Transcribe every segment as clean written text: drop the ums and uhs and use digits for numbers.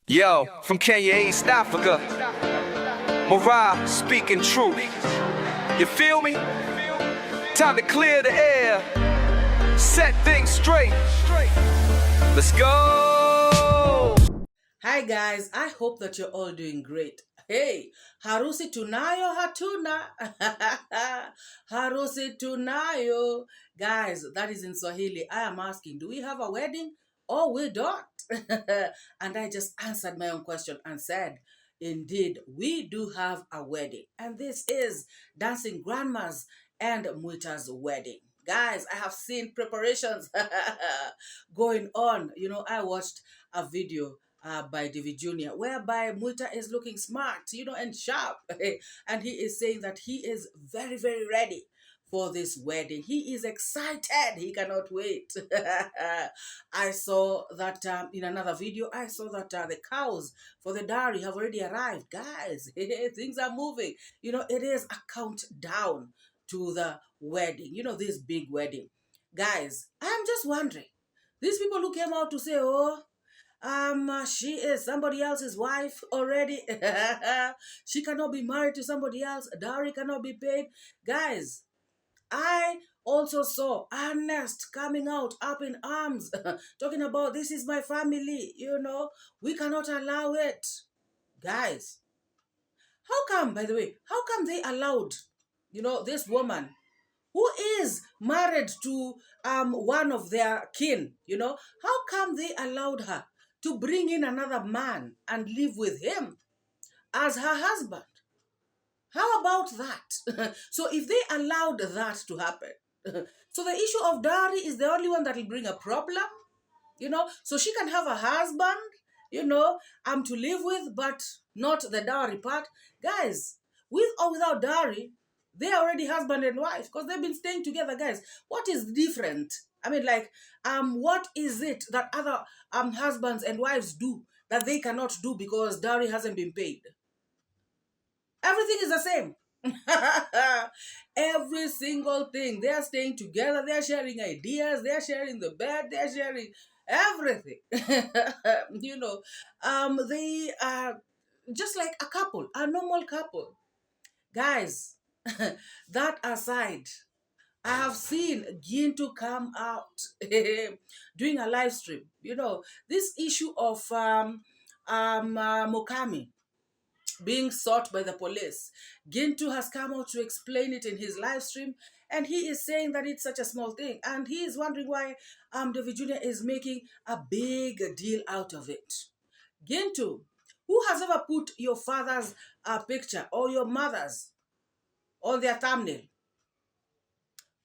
Yo, from Kenya, East Africa, MORAA speaking truth. You feel me? Time to clear the air, set things straight. Let's go! Hi guys, I hope that you're all doing great. Hey, harusi tunayo hatuna. Harusi tunayo. Guys, that is in Swahili. I am asking, do we have a wedding or we don't? And I just answered my own question and said, indeed, we do have a wedding. And this is Dancing Grandma's and Muita's wedding. Guys, I have seen preparations going on. You know, I watched a video by David Jr., whereby Muita is looking smart, and sharp. And he is saying that he is very, very ready for this wedding. He is excited. He cannot wait. I saw that in another video, I saw that the cows for the dowry have already arrived. Guys, things are moving. It is a countdown to the wedding, this big wedding. Guys, I'm just wondering, these people who came out to say, she is somebody else's wife already. She cannot be married to somebody else. Dowry cannot be paid. Guys, I also saw Ernest coming out up in arms, talking about this is my family, we cannot allow it. Guys, by the way, how come they allowed, this woman who is married to one of their kin, how come they allowed her to bring in another man and live with him as her husband? How about that? So if they allowed that to happen, so the issue of dowry is the only one that will bring a problem, so she can have a husband, to live with, but not the dowry part. Guys, with or without dowry, they are already husband and wife because they've been staying together. Guys, what is different? I mean, what is it that other husbands and wives do that they cannot do because dowry hasn't been paid? Everything is the same. Every single thing. They are staying together. They are sharing ideas. They are sharing the bed. They are sharing everything. They are just like a couple, a normal couple. Guys, that aside, I have seen Gintu come out doing a live stream. This issue of Mokami being sought by the police. Gintu has come out to explain it in his live stream, and he is saying that it's such a small thing, and he is wondering why David Jr. is making a big deal out of it. Gintu, who has ever put your father's picture or your mother's on their thumbnail?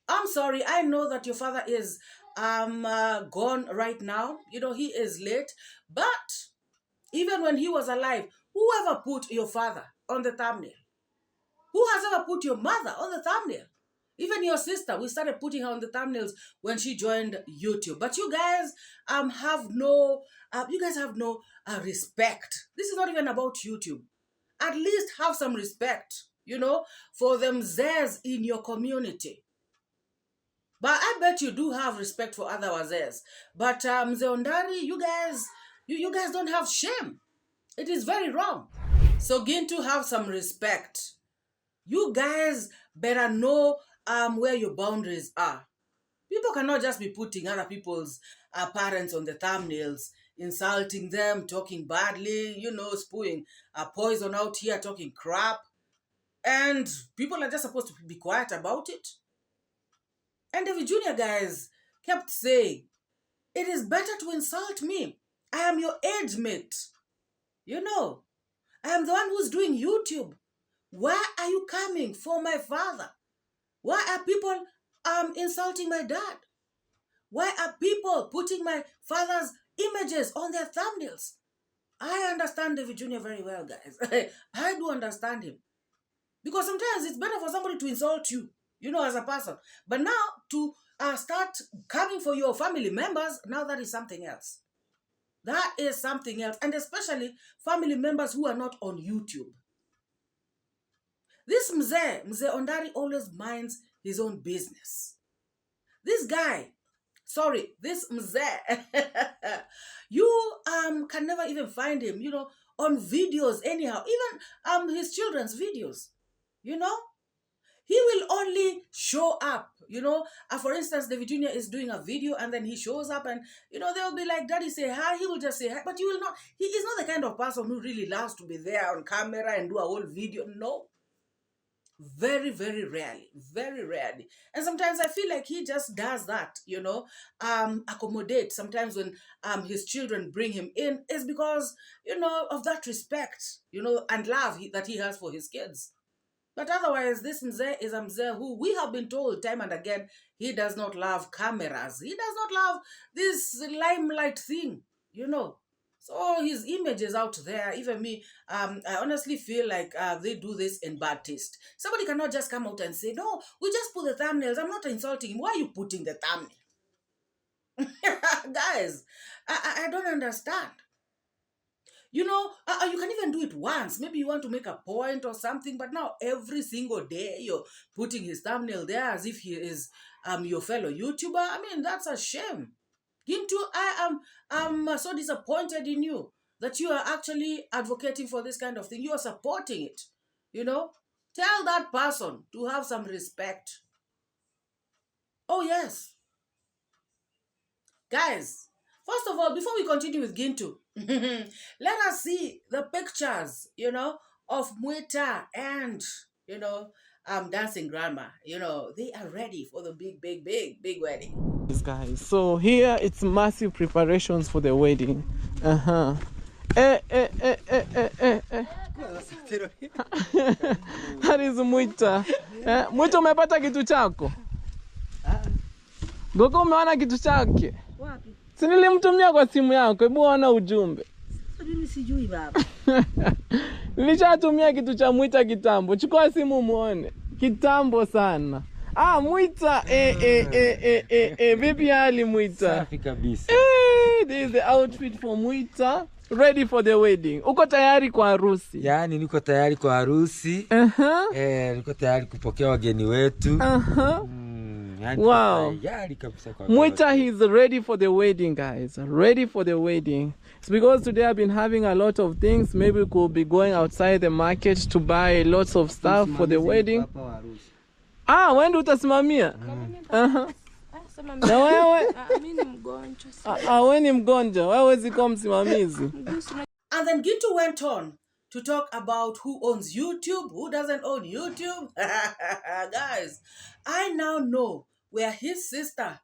I'm sorry, I know that your father is gone right now. He is late, but even when he was alive, whoever put your father on the thumbnail? Who has ever put your mother on the thumbnail? Even your sister, we started putting her on the thumbnails when she joined YouTube. But you guys have no respect. This is not even about YouTube. At least have some respect, for them Zers in your community. But I bet you do have respect for other wazers. But Zeondari, you guys don't have shame. It is very wrong. So Gintu, have some respect. You guys better know where your boundaries are. People cannot just be putting other people's parents on the thumbnails, insulting them, talking badly, spewing poison out here, talking crap. And people are just supposed to be quiet about it. And David Jr. guys kept saying, it is better to insult me. I am your age mate. I am the one who's doing YouTube. Why are you coming for my father? Why are people insulting my dad? Why are people putting my father's images on their thumbnails? I understand David Jr. very well, guys. I do understand him. Because sometimes it's better for somebody to insult you, as a person. But now to start coming for your family members, now that is something else. That is something else. And especially family members who are not on YouTube. This Mzee Ondari always minds his own business. This guy Sorry, this mzee, you can never even find him, on videos anyhow, even his children's videos, you know. He will only show up, for instance, David Jr. is doing a video and then he shows up and, they'll be like, Daddy, say hi. He will just say hi, but you will not, he is not the kind of person who really loves to be there on camera and do a whole video. No. Very, very rarely, very rarely. And sometimes I feel like he just does that, accommodate. Sometimes when his children bring him in, is because, of that respect, and love that he has for his kids. But otherwise, this mzee is a mzee who we have been told time and again, he does not love cameras. He does not love this limelight thing, So his image is out there. Even me, I honestly feel like they do this in bad taste. Somebody cannot just come out and say, no, we just put the thumbnails. I'm not insulting him. Why are you putting the thumbnail? Guys, I don't understand. You can even do it once. Maybe you want to make a point or something, but now every single day you're putting his thumbnail there as if he is your fellow YouTuber. I mean, that's a shame. Gintu, I am so disappointed in you that you are actually advocating for this kind of thing. You are supporting it. Tell that person to have some respect. Oh, yes. Guys, first of all, before we continue with Gintu, let us see the pictures, of Mwita and, Dancing Grandma. They are ready for the big, big, big, big wedding. Guys, so here it's massive preparations for the wedding. That is Mwita. Mwita, umepata kitu chako? Goko, umeona kitu chake? Wapi? Si nilimtumia kwa simu yako, hebu ona ujumbe. Mimi sijui baba. Nilishatumia kitu cha Mwita kitambo. Chukua simu muone. Kitambo sana. Mwita. Vipi hali Mwita? Safi kabisa. This is the outfit for Mwita. Ready for the wedding. Uko tayari kwa harusi? Yaani niko tayari kwa harusi. Niko tayari kupokea wageni wetu. Wow. Mwita, he's ready for the wedding, guys. Ready for the wedding. It's because today I've been having a lot of things. Maybe we could be going outside the market to buy lots of stuff for the wedding. When do utasimamia? Na wewe? Mimi mgonjwa. Wewe ni mgonjwa. Wewe huwezi kuwa msimamizi. And then Gintu went on to talk about who owns YouTube, who doesn't own YouTube. Guys, I now know where his sister,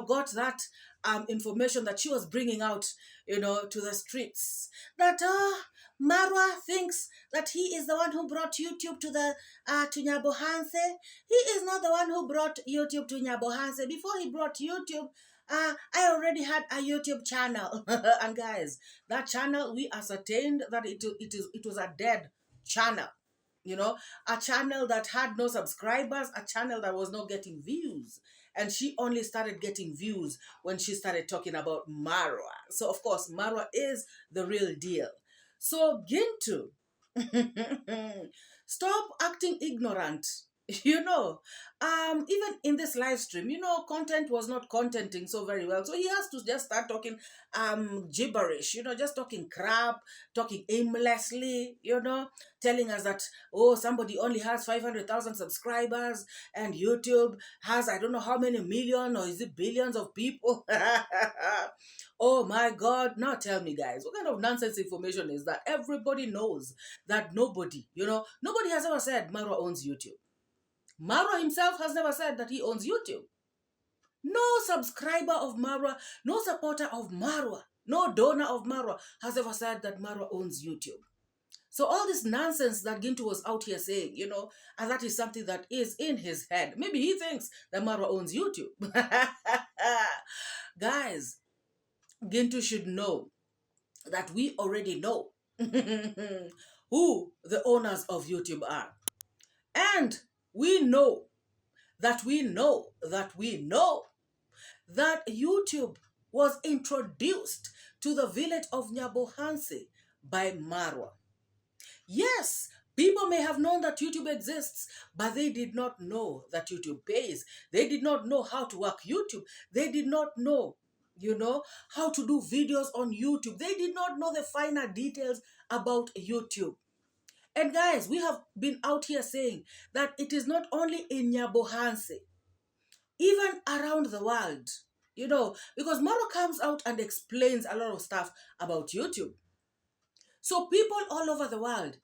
got that information that she was bringing out, to the streets. That MORAA thinks that he is the one who brought YouTube to 𝐿𝐷𝐷𝐻𝐿. He is not the one who brought YouTube to 𝐿𝐷𝐷𝐻𝐿. Before he brought YouTube, I already had a YouTube channel. And guys, that channel, we ascertained that it was a dead channel. A channel that had no subscribers, a channel that was not getting views. And she only started getting views when she started talking about MORAA. So, of course, MORAA is the real deal. So, Gintu, stop acting ignorant. Even in this live stream, content was not contenting so very well. So he has to just start talking gibberish, just talking crap, talking aimlessly, telling us that, somebody only has 500,000 subscribers and YouTube has, I don't know how many million or is it billions of people. Oh my God. Now tell me, guys, what kind of nonsense information is that? Everybody knows that nobody has ever said MORAA owns YouTube. MORAA himself has never said that he owns YouTube. No subscriber of MORAA, no supporter of MORAA, no donor of MORAA has ever said that MORAA owns YouTube. So all this nonsense that Gintu was out here saying, and that is something that is in his head. Maybe he thinks that MORAA owns YouTube. Guys, Gintu should know that we already know who the owners of YouTube are. And we know that YouTube was introduced to the village of 𝐿𝐷𝐷𝐻𝐿 by MORAA. Yes, People may have known that YouTube exists, but they did not know that YouTube pays. They did not know how to work YouTube. They did not know, how to do videos on YouTube. They did not know the finer details about YouTube. And guys, we have been out here saying that it is not only in Nyabohanse, even around the world, because MORAA comes out and explains a lot of stuff about YouTube. So people all over the world,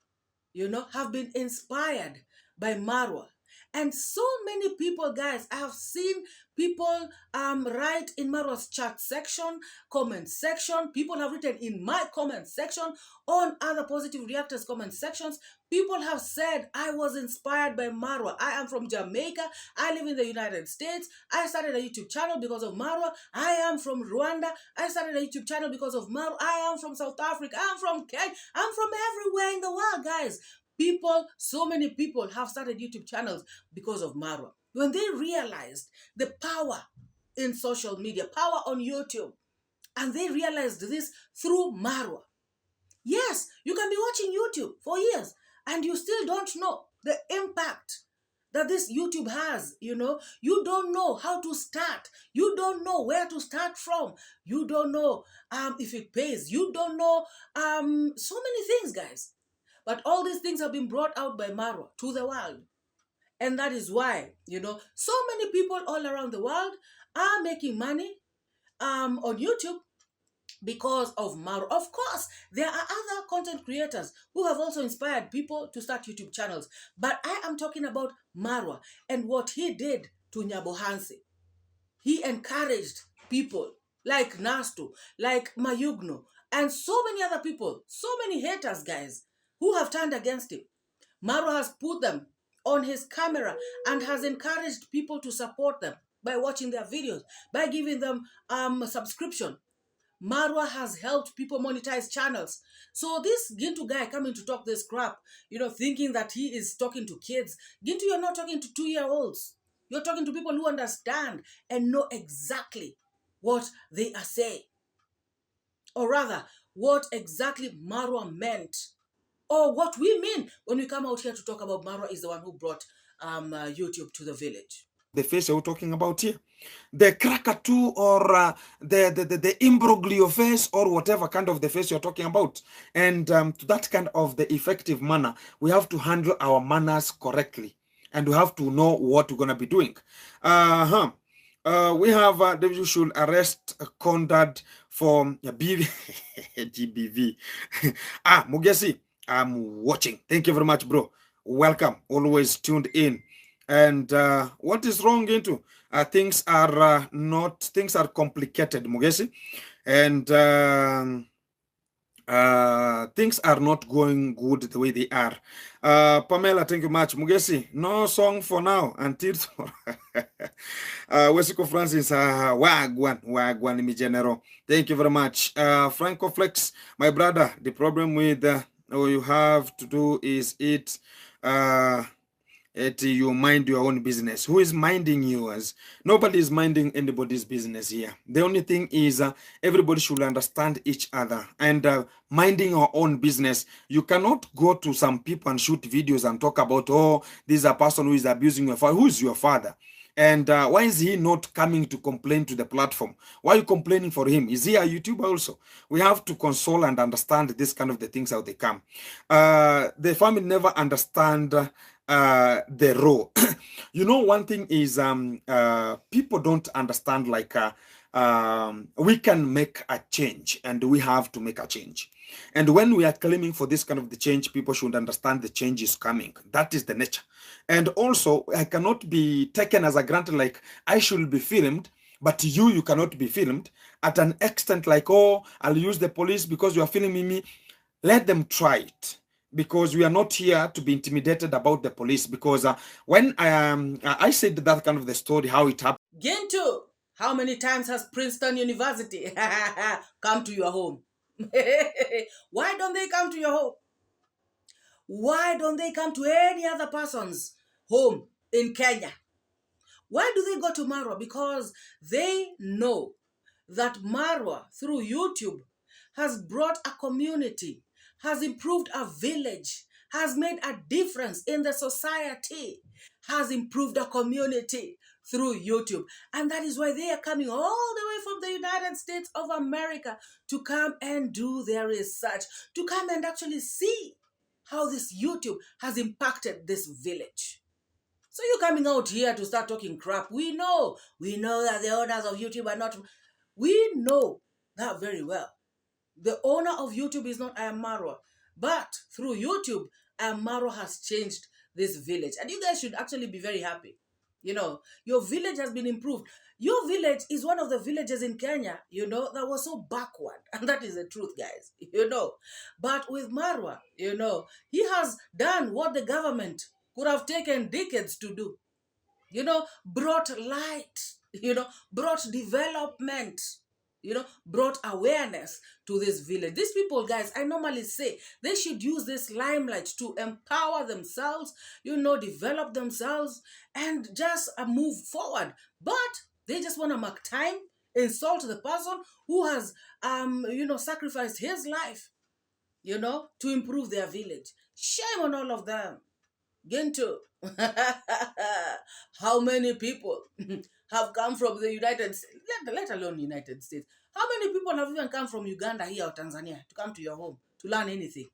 have been inspired by MORAA. And so many people, guys, I have seen people write in MORAA's chat section, comment section. People have written in my comment section, on other positive reactors comment sections. People have said, I was inspired by MORAA. I am from Jamaica. I live in the United States. I started a YouTube channel because of MORAA. I am from Rwanda. I started a YouTube channel because of MORAA. I am from South Africa. I'm from Kenya. I'm from everywhere in the world, guys. So many people have started YouTube channels because of MORAA. When they realized the power in social media, power on YouTube, and they realized this through MORAA. Yes, you can be watching YouTube for years and you still don't know the impact that this YouTube has. You don't know how to start. You don't know where to start from. You don't know if it pays. You don't know so many things, guys. But all these things have been brought out by MORAA to the world. And that is why, so many people all around the world are making money on YouTube because of MORAA. Of course, there are other content creators who have also inspired people to start YouTube channels. But I am talking about MORAA and what he did to Nyabohanse. He encouraged people like Nastu, like Mayugno, and so many other people, so many haters, guys, who have turned against him. MORAA has put them on his camera and has encouraged people to support them by watching their videos, by giving them a subscription. MORAA has helped people monetize channels. So this Gintu guy coming to talk this crap, thinking that he is talking to kids. Gintu, you're not talking to 2-year-olds. You're talking to people who understand and know exactly what they are saying. Or rather, what exactly MORAA meant. Or what we mean when we come out here to talk about MORAA is the one who brought YouTube to the village. The face you're talking about here, the crackatoo or the imbroglio face or whatever kind of the face you're talking about. And to that kind of the effective manner, we have to handle our manners correctly. And we have to know what we're going to be doing. We have, you should arrest Conrad for GBV. Mugesi, I'm watching. Thank you very much, bro. Welcome. Always tuned in. And what is wrong into? Things are complicated, Mugesi. And things are not going good the way they are. Pamela, thank you much. Mugesi, no song for now until Wesiko Francis, wagwan mi general. Thank you very much. Franco Flex, my brother, the problem with all you have to do is you mind your own business. Who is minding yours? Nobody is minding anybody's business here. The only thing is everybody should understand each other and minding our own business. You cannot go to some people and shoot videos and talk about, oh, this is a person who is abusing your father. Who is your father? And why is he not coming to complain to the platform? Why are you complaining for him? Is he a YouTuber also? We have to console and understand this kind of the things how they come. The family never understand the role. One thing is people don't understand like we can make a change and we have to make a change. And when we are claiming for this kind of the change, people should understand the change is coming. That is the nature. And also, I cannot be taken as a granted like I should be filmed, but you cannot be filmed at an extent like, oh, I'll use the police because you are filming me. Let them try it. Because we are not here to be intimidated about the police. Because when I said that kind of the story, how it happened. Gintu, how many times has Princeton University come to your home? Why don't they come to your home? Why don't they come to any other person's home in Kenya? Why do they go to MORAA? Because they know that MORAA through YouTube has brought a community, has improved a village, has made a difference in the society, has improved the community through YouTube. And that is why they are coming all the way from the United States of America to come and do their research, to come and actually see how this YouTube has impacted this village. So you're coming out here to start talking crap. We know that the owners of YouTube are not, we know that very well. The owner of YouTube is not MORAA, but through YouTube, MORAA has changed this village. And you guys should actually be very happy. You know, your village has been improved. Your village is one of the villages in Kenya, you know, that was so backward. And that is the truth, guys, you know. But with MORAA, you know, he has done what the government could have taken decades to do. You know, brought light, you know, brought development, you know, brought awareness to this village. These people, guys, I normally say they should use this limelight to empower themselves, you know, develop themselves and just move forward. But they just want to mark time, insult the person who has, you know, sacrificed his life, you know, to improve their village. Shame on all of them. 𝐷𝐿𝐄. How many people have come from the United States, let alone United States? How many people have even come from Uganda here or Tanzania to come to your home to learn anything?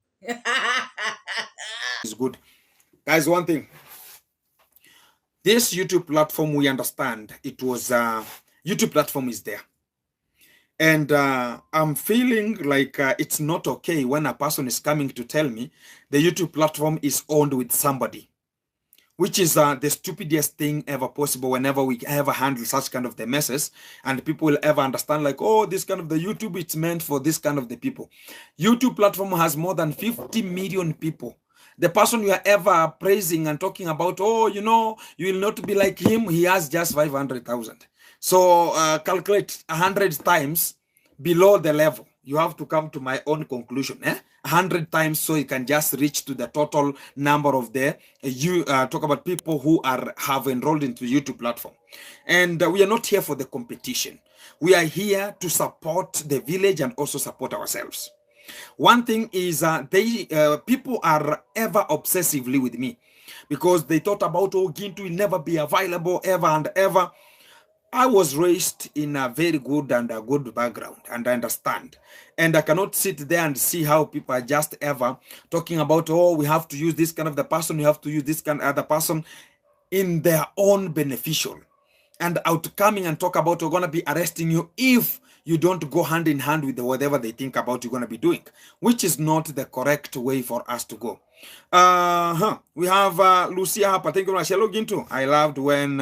It's good. Guys, one thing. This YouTube platform, we understand it was, YouTube platform is there. And I'm feeling like it's not okay when a person is coming to tell me the YouTube platform is owned with somebody, which is the stupidest thing ever possible whenever we ever handle such kind of the messes, and people will ever understand like, oh, this kind of the YouTube, it's meant for this kind of the people. YouTube platform has more than 50 million people. The person you are ever praising and talking about, oh, you know, you will not be like him, he has just 500,000. So calculate 100 times below the level. You have to come to my own conclusion. 100 times so you can just reach to the total number of the talk about people who have enrolled into YouTube platform. And we are not here for the competition. We are here to support the village and also support ourselves. One thing is people are ever obsessively with me because they thought about, oh, 𝐷𝐿𝐄 will never be available ever and ever. I was raised in a very good and a good background, and I understand. And I cannot sit there and see how people are just ever talking about, oh, we have to use this kind of the person, we have to use this kind of other person in their own beneficial. And out coming and talk about, we're going to be arresting you if you don't go hand in hand with whatever they think about you're going to be doing, which is not the correct way for us to go. We have Lucia Hapa. Thank you very much. Hello, 𝐷𝐿𝐄. I loved when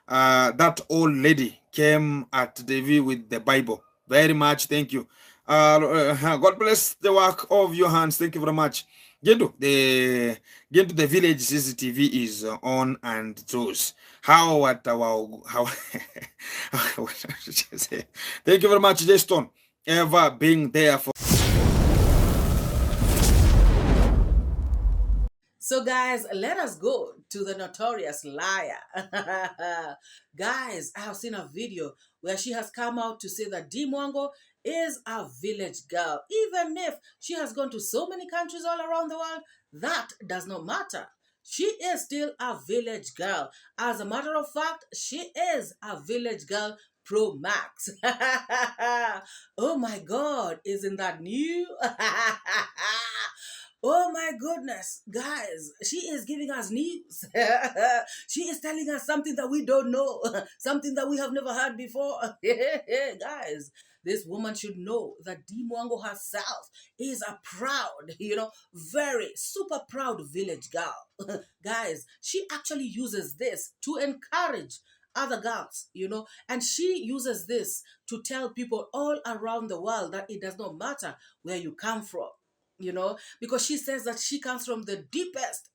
that old lady came at Devi with the Bible. Very much. Thank you. God bless the work of your hands. Thank you very much. 𝐷𝐿𝐄, the village CCTV is on and choose. How what thank you very much, Jason, ever being there for. So guys, let us go to the notorious liar. Guys, I have seen a video where she has come out to say that 𝐷𝐿 Mwango is a village girl. Even if she has gone to so many countries all around the world, that does not matter. She is still a village girl. As a matter of fact, she is a village girl Pro Max. Oh my God, isn't that new? Oh my goodness, guys, she is giving us news. She is telling us something that we don't know, something that we have never heard before. Guys, this woman should know that 𝐷𝐿 Mwango herself is a proud, very super proud village girl. Guys, she actually uses this to encourage other girls, and she uses this to tell people all around the world that it does not matter where you come from. Because she says that she comes from the deepest,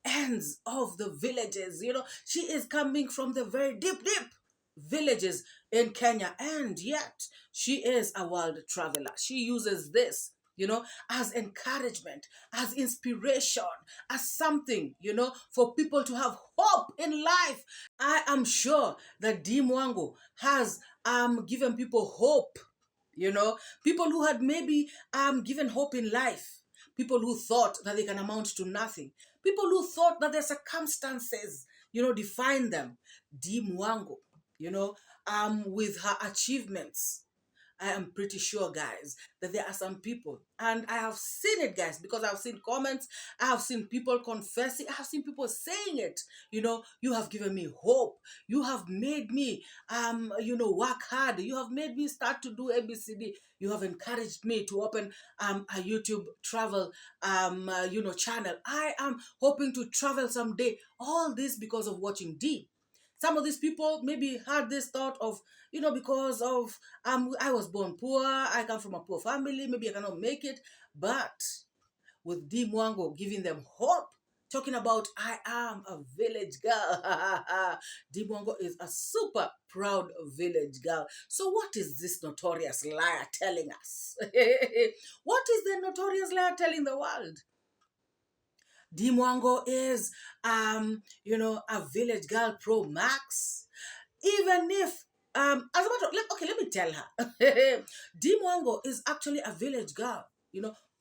ends of the villages. She is coming from the very deep villages in Kenya, and yet she is a world traveler. She uses this, as encouragement, as inspiration, as something, for people to have hope in life. I am sure that 𝐷𝐿 Mwango has given people hope. People who had maybe given hope in life, people who thought that they can amount to nothing, people who thought that their circumstances, define them. 𝐷𝐿, with her achievements, I am pretty sure, guys, that there are some people, and I have seen it, guys, because I've seen comments, I have seen people confessing, I have seen people saying it. You have given me hope. You have made me, work hard. You have made me start to do ABCD. You have encouraged me to open a YouTube travel, channel. I am hoping to travel someday. All this because of watching D. Some of these people maybe had this thought of, because of, I was born poor, I come from a poor family, maybe I cannot make it. But with 𝐷𝐿 giving them hope, talking about, I am a village girl. 𝐷𝐿 is a super proud village girl. So what is this notorious liar telling us? What is the notorious liar telling the world? 𝐷𝐿 is, a village girl pro max. Even if, as a matter of, let me tell her. 𝐷𝐿 is actually a village girl,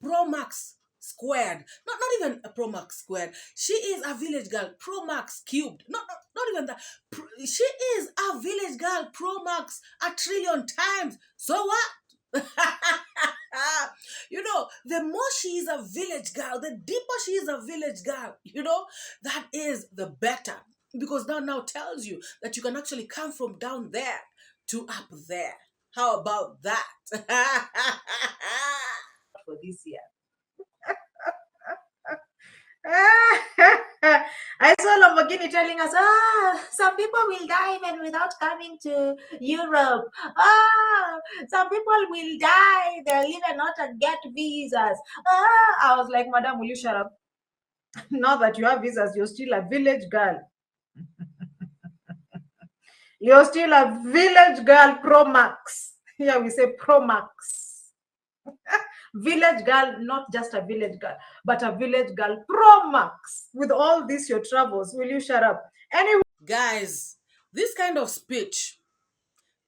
pro max squared. Not even a pro max squared. She is a village girl pro max cubed. Not even that. She is a village girl pro max a trillion times. So what? The more she is a village girl, the deeper she is a village girl, that is the better. Because that now tells you that you can actually come from down there to up there. How about that? For this year. I saw Lamborghini telling us, some people will die even without coming to Europe. Some people will die, they'll even not get visas. I was like, Madam, will you shut up? Now that you have visas, you're still a village girl. You're still a village girl pro max. Here we say pro max. Village girl, not just a village girl, but a village girl pro max. With all this, your travels, will you shut up? Anyway, guys, this kind of speech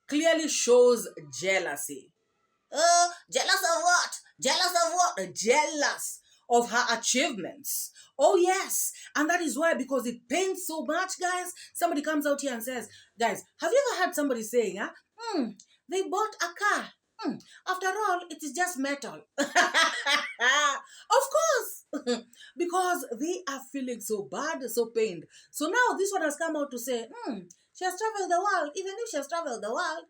clearly shows jealousy. Jealous of what? Jealous of what? Jealous of her achievements. Oh yes, and that is why, because it pains so much, guys, somebody comes out here and says, guys, have you ever heard somebody saying, they bought a car? After all, it is just metal. Of course, because they are feeling so bad, so pained. So now this one has come out to say, she has traveled the world. Even if she has traveled the world,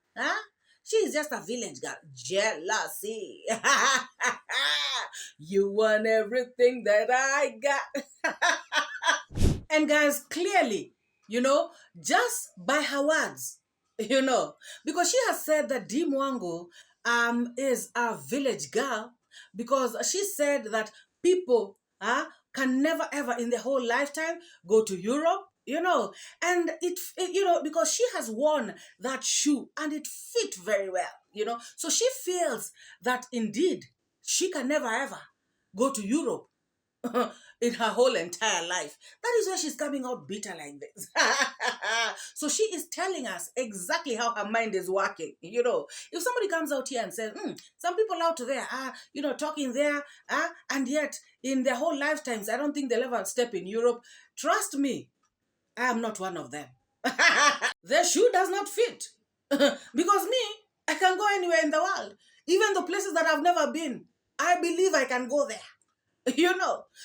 she is just a village girl. Jealousy. You want everything that I got. And guys, clearly, just by her words, because she has said that 𝐷𝐿 is a village girl, because she said that people can never ever in their whole lifetime go to Europe, and it because she has worn that shoe and it fit very well, so she feels that indeed she can never ever go to Europe in her whole entire life. That is why she's coming out bitter like this. So she is telling us exactly how her mind is working. If somebody comes out here and says, some people out there are, talking there, and yet in their whole lifetimes, I don't think they'll ever step in Europe. Trust me, I am not one of them. Their shoe does not fit. Because me, I can go anywhere in the world. Even the places that I've never been, I believe I can go there.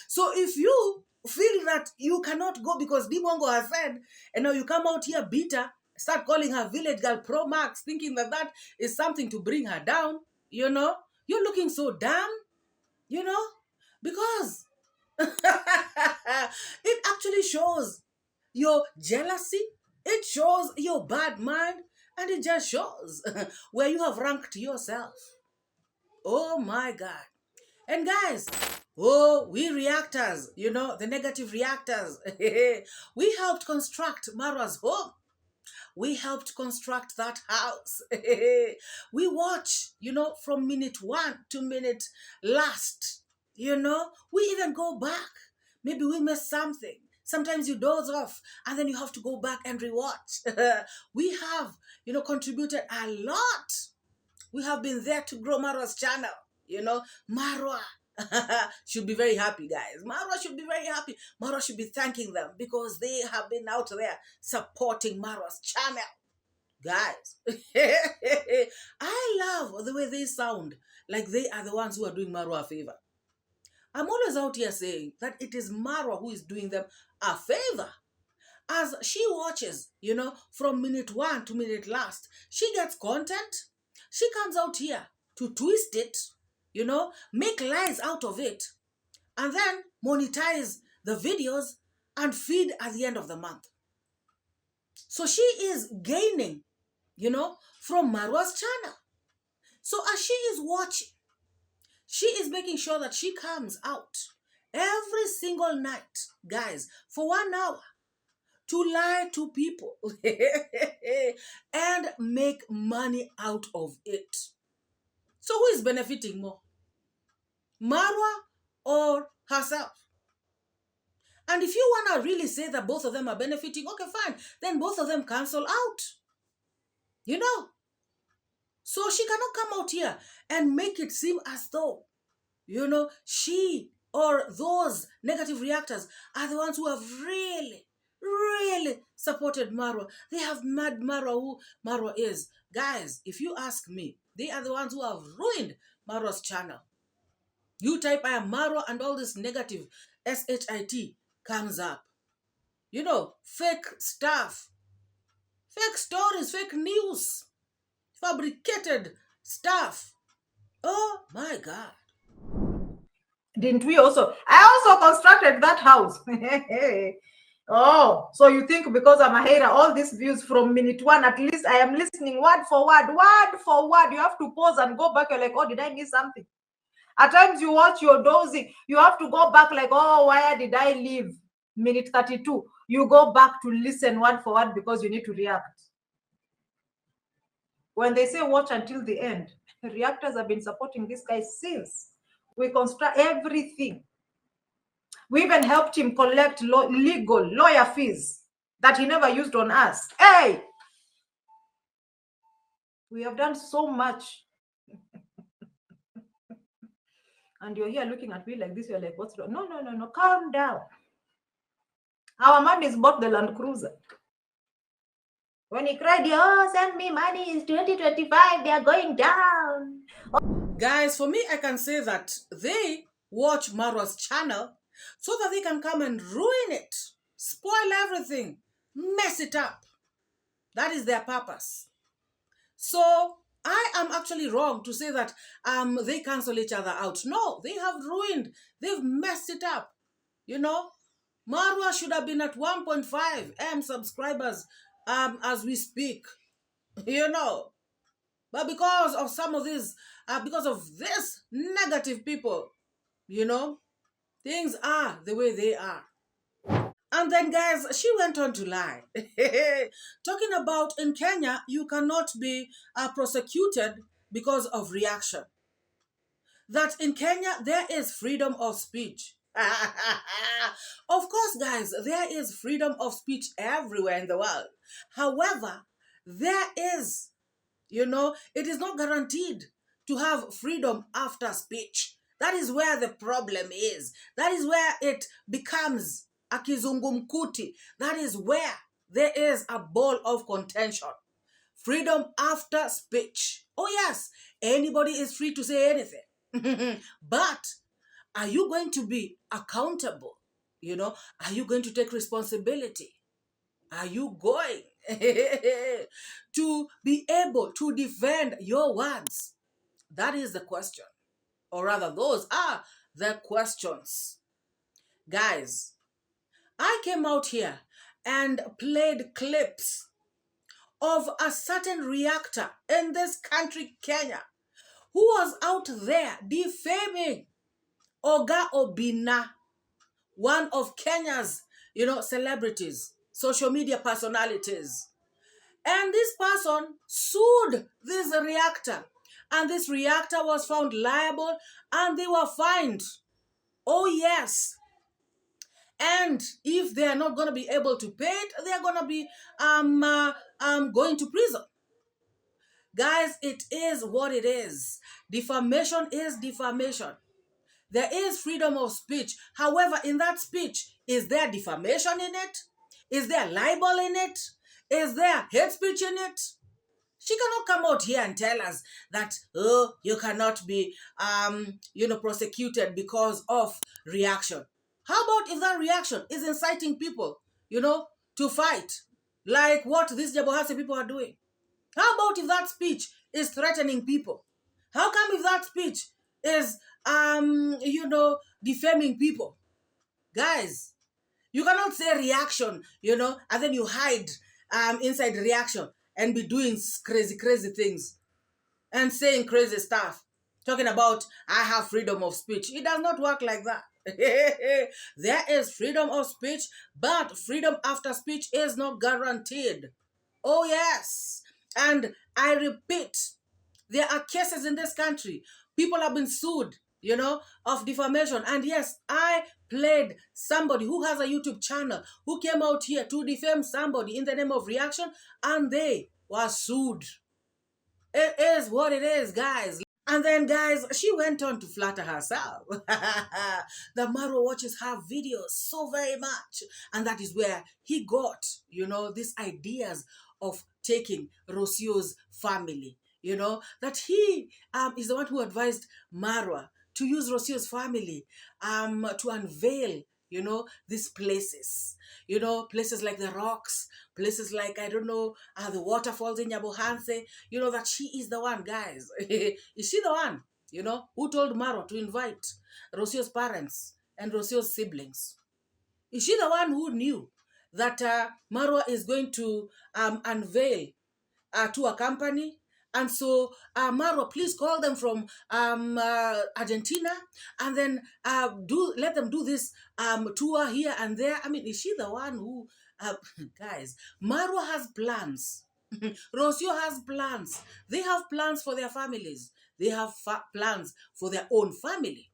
So if you feel that you cannot go because 𝐷𝐿 has said, and now you come out here bitter, start calling her village girl pro max, thinking that is something to bring her down, you're looking so dumb, because it actually shows your jealousy, it shows your bad mind, and it just shows where you have ranked yourself. Oh my God. And guys, we reactors, the negative reactors, we helped construct MORAA's home. We helped construct that house. We watch, from minute 1 to minute last, we even go back. Maybe we missed something. Sometimes you doze off and then you have to go back and rewatch. We have, contributed a lot. We have been there to grow MORAA's channel, MORAA. should be very happy, guys. MORAA should be very happy. MORAA should be thanking them because they have been out there supporting MORAA's channel. Guys, I love the way they sound like they are the ones who are doing MORAA a favor. I'm always out here saying that it is MORAA who is doing them a favor. As she watches, from minute 1 to minute last, she gets content. She comes out here to twist it, make lies out of it, and then monetize the videos and feed at the end of the month. So she is gaining, from MORAA's channel. So as she is watching, she is making sure that she comes out every single night, guys, for 1 hour to lie to people and make money out of it. So who is benefiting more? MORAA or herself? And if you want to really say that both of them are benefiting, okay, fine. Then both of them cancel out. So she cannot come out here and make it seem as though, she or those negative reactors are the ones who have really, really supported MORAA. They have mad MORAA who MORAA is. Guys, if you ask me, they are the ones who have ruined MORAA's channel. You type I am MORAA and all this negative SHIT comes up. Fake stuff, fake stories, fake news, fabricated stuff. Oh my God. Didn't we also? I also constructed that house. Oh, so you think because I'm a hater, all these views from minute 1, at least I am listening word for word. You have to pause and go back. You're like, oh, did I miss something? At times you watch, you're dozing. You have to go back like, oh, where did I leave? Minute 32. You go back to listen word for word because you need to react. When they say watch until the end, reactors have been supporting this guy since we construct everything. We even helped him collect legal lawyer fees that he never used on us. Hey! We have done so much. And you're here looking at me like this. You're like, what's wrong? No. Calm down. Our man is bought the Land Cruiser. When he cried, oh, send me money, it's 2025, they are going down. Guys, for me, I can say that they watch MORAA's channel so that they can come and ruin it, spoil everything, mess it up. That is their purpose. So I am actually wrong to say that they cancel each other out. No, they have ruined, they've messed it up. MORAA should have been at 1.5 M subscribers as we speak. But because of some of these, because of this negative people, things are the way they are. And then, guys, she went on to lie. Talking about in Kenya, you cannot be prosecuted because of reaction. That in Kenya, there is freedom of speech. Of course, guys, there is freedom of speech everywhere in the world. However, there is, it is not guaranteed to have freedom after speech. That is where the problem is. That is where it becomes a kizungumkuti. That is where there is a ball of contention. Freedom after speech. Oh yes, anybody is free to say anything. But are you going to be accountable? Are you going to take responsibility? Are you going to be able to defend your words? That is the question. Or rather, those are the questions. Guys, I came out here and played clips of a certain reactor in this country, Kenya, who was out there defaming Oga Obina, one of Kenya's, celebrities, social media personalities. And this person sued this reactor. And this reactor was found liable and they were fined. Oh, yes. And if they are not going to be able to pay it, they are going to be going to prison. Guys, it is what it is. Defamation is defamation. There is freedom of speech. However, in that speech, is there defamation in it? Is there libel in it? Is there hate speech in it? She cannot come out here and tell us that, oh, you cannot be, prosecuted because of reaction. How about if that reaction is inciting people, to fight, like what these 𝐉𝐔𝐄 people are doing? How about if that speech is threatening people? How come if that speech is, defaming people? Guys, you cannot say reaction, and then you hide inside reaction and be doing crazy, crazy things and saying crazy stuff, talking about, I have freedom of speech. It does not work like that. There is freedom of speech, but freedom after speech is not guaranteed. Oh, yes. And I repeat, there are cases in this country. People have been sued, of defamation. And yes, I played somebody who has a YouTube channel who came out here to defame somebody in the name of reaction, and they were sued. It is what it is, guys. And then, guys, she went on to flatter herself. The MORAA watches her videos so very much. And that is where he got, these ideas of taking Rosio's family. That he is the one who advised MORAA to use Rosio's family to unveil, these places. Places like the rocks, places like, the waterfalls in 𝐵𝐷𝐷𝐿, that she is the one, guys. Is she the one, who told MORAA to invite Rosio's parents and Rosio's siblings? Is she the one who knew that MORAA is going to unveil to a company? And so, MORAA, please call them from Argentina, and then let them do this tour here and there. I mean, is she the one who, guys, MORAA has plans. Rosio has plans. They have plans for their families. They have plans for their own family.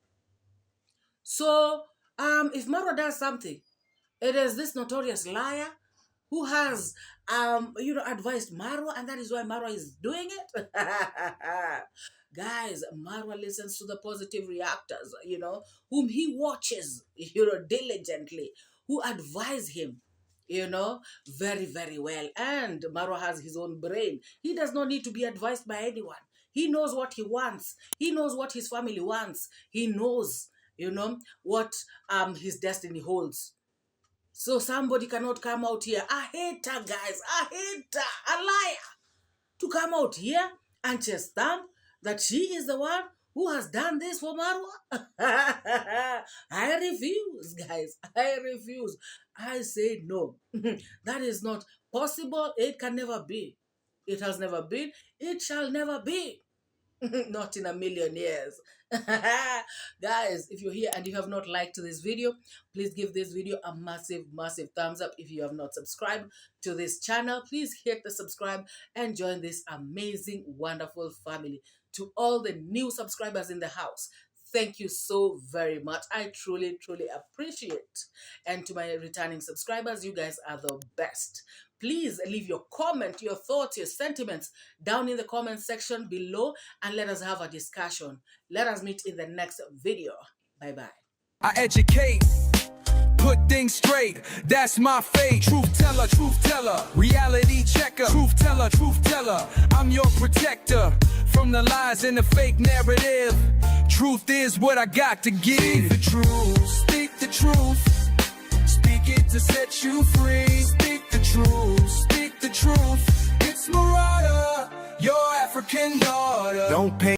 So, if MORAA does something, it is this notorious liar who has, advised MORAA, and that is why MORAA is doing it. Guys, MORAA listens to the positive reactors, whom he watches, diligently, who advise him, very, very well. And MORAA has his own brain. He does not need to be advised by anyone. He knows what he wants. He knows what his family wants. He knows, what his destiny holds. So somebody cannot come out here, a hater, guys, a hater, a liar, to come out here and just stamp that she is the one who has done this for MORAA. I refuse, guys. I refuse. I say no. That is not possible. It can never be. It has never been. It shall never be. Not in a million years. Guys, if you're here and you have not liked this video, please give this video a massive, massive thumbs up. If you have not subscribed to this channel, please hit the subscribe and join this amazing, wonderful family. To all the new subscribers in the house, thank you so very much. I truly, truly appreciate. And to my returning subscribers, you guys are the best. Please leave your comment, your thoughts, your sentiments down in the comment section below, and let us have a discussion. Let us meet in the next video. Bye-bye. I educate, put things straight, that's my fate. Truth teller, reality checker. Truth teller, I'm your protector from the lies and the fake narrative. Truth is what I got to give. Speak the truth, speak the truth, speak it to set you free. Speak the truth, it's MORAA, your African daughter. Don't pay